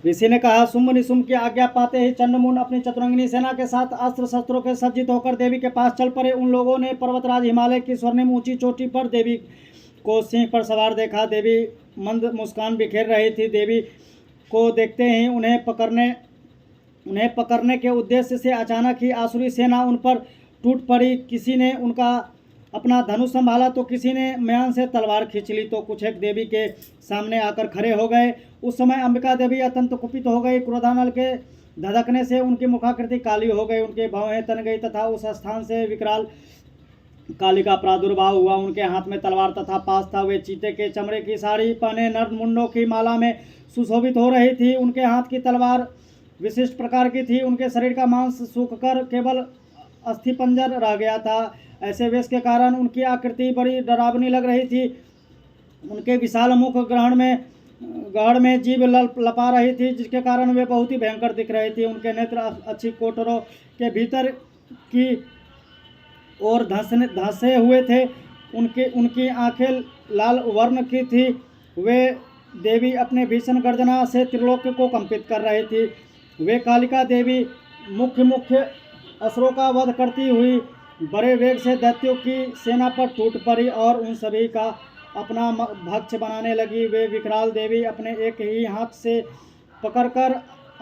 ऋषि ने कहा, शुंभ निशुंभ की आज्ञा पाते ही चंडमुंड अपनी चतुरंगिनी सेना के साथ अस्त्र शस्त्रों के सज्जित होकर देवी के पास चल पड़े। उन लोगों ने पर्वतराज हिमालय की स्वर्णिम ऊंची चोटी पर देवी को सिंह पर सवार देखा। देवी मंद मुस्कान बिखेर रही थी। देवी को देखते ही उन्हें पकड़ने के उद्देश्य से अचानक ही आसुरी सेना उन पर टूट पड़ी। किसी ने उनका अपना धनुष संभाला तो किसी ने म्यान से तलवार खींच ली तो कुछ एक देवी के सामने आकर खड़े हो गए। उस समय अंबिका देवी अत्यंत कुपित हो गई। क्रोधानल के धधकने से उनकी मुखाकृति काली हो गई, उनके भौहें तन गई तथा उस स्थान से विकराल काली का प्रादुर्भाव हुआ। उनके हाथ में तलवार तथा पास था। वे चीते के चमड़े की साड़ी पहने नर्द मुंडों की माला में सुशोभित हो रही थी। उनके हाथ की तलवार विशिष्ट प्रकार की थी। उनके शरीर का मांस सूखकर केवल अस्थिपंजर रह गया था। ऐसे वेश के कारण उनकी आकृति बड़ी डरावनी लग रही थी। उनके विशाल मुख गहड़ में जीभ लपा रही थी, जिसके कारण वे बहुत ही भयंकर दिख रही थी। उनके नेत्र अच्छी कोठरों के भीतर की ओर धंसे हुए थे। उनकी आंखें लाल वर्ण की थी। वे देवी अपने भीषण गर्जना से त्रिलोक को कंपित कर रही थी। वे कालिका देवी मुख्य असुरों का वध करती हुई बड़े वेग से दैत्यों की सेना पर टूट पड़ी और उन सभी का अपना भक्ष बनाने लगी। वे विकराल देवी अपने एक ही हाथ से पकड़कर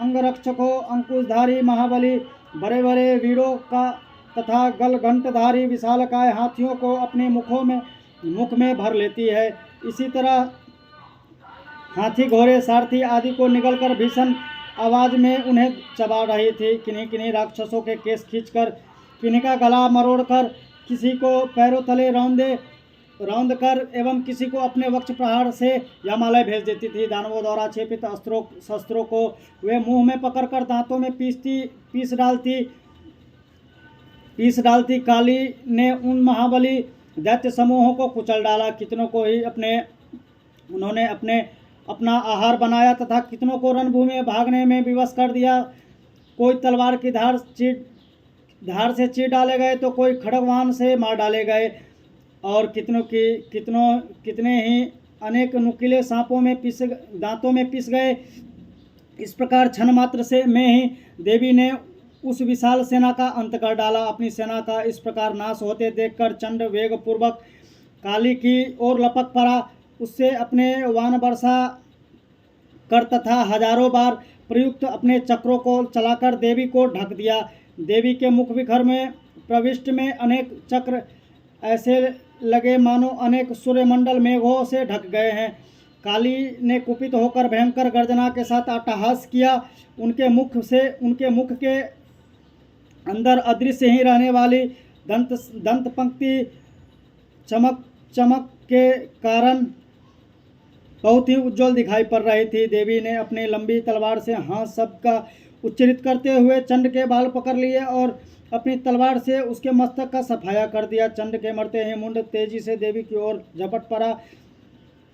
अंगरक्षकों, अंकुशधारी महाबली, बड़े बड़े वीरों का तथा गलघंटधारी विशालकाय हाथियों को अपने मुख में भर लेती है। इसी तरह हाथी, घोड़े, सारथी आदि को निगलकर भीषण आवाज में उन्हें चबा रही थी। किन्हीं राक्षसों के केस खींचकर, किन्हीं का गला मरोड़कर, किसी को पैरों तले रौंद कर एवं किसी को अपने वक्ष प्रहार से यमालय भेज देती थी। दानवों द्वारा छेपित शस्त्रों को वे मुंह में पकड़कर दांतों में पीस डालती। काली ने उन महाबली दैत्य समूहों को कुचल डाला। कितनों को ही उन्होंने अपना आहार बनाया तथा कितनों को रणभूमि में भागने में विवश कर दिया। कोई तलवार की धार से चीर डाले गए तो कोई खड़गवान से मार डाले गए और कितने ही अनेक नुकीले सांपों में दांतों में पिस गए। इस प्रकार क्षण मात्र में ही देवी ने उस विशाल सेना का अंत कर डाला। अपनी सेना का इस प्रकार नाश होते देखकर चंड वेग पूर्वक काली की ओर लपक पड़ा। उससे अपने वान वर्षा कर तथा हजारों बार प्रयुक्त अपने चक्रों को चलाकर देवी को ढक दिया। देवी के मुख विखर में प्रविष्ट में अनेक चक्र ऐसे लगे मानो अनेक सूर्यमंडल मेघों से ढक गए हैं। काली ने कुपित होकर भयंकर गर्जना के साथ अट्टहास किया। उनके मुख के अंदर अदृश्य ही रहने वाली दंत पंक्ति चमक के कारण बहुत ही उज्जवल दिखाई पड़ रही थी। देवी ने अपनी लंबी तलवार से हाथ शब्द का उच्चारित करते हुए चंड के बाल पकड़ लिए और अपनी तलवार से उसके मस्तक का सफाया कर दिया। चंड के मरते ही मुंड तेजी से देवी की ओर झपट पड़ा,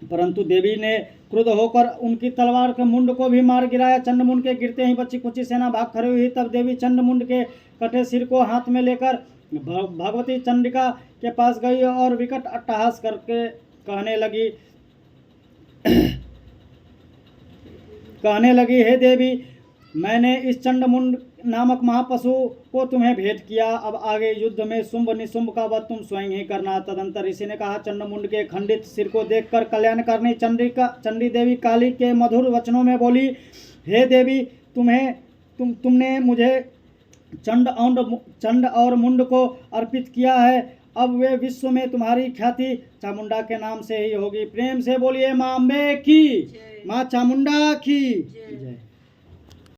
परंतु देवी ने क्रुद्ध होकर उनकी तलवार के मुंड को भी मार गिराया। चंडमुंड के गिरते ही बच्ची कुची सेना भाग खड़ी हुई। तब देवी चंडमुंड के कटे सिर को हाथ में लेकर भगवती चंडिका के पास गई और विकट अट्टहास करके कहने लगी, हे देवी, मैंने इस चंडमुंड नामक महापशु को तुम्हें भेंट किया। अब आगे युद्ध में शुंभ निशुंभ का वध तुम स्वयं ही करना। तदंतर ऋषि ने कहा, चंडमुंड के खंडित सिर को देखकर कल्याणकारिणी चंडी देवी काली के मधुर वचनों में बोली, हे देवी, तुमने मुझे चंड और मुंड को अर्पित किया है। अब वे विश्व में तुम्हारी ख्याति चामुंडा के नाम से ही होगी। प्रेम से बोलिए मां अम्बे की, मां चामुंडा की जय।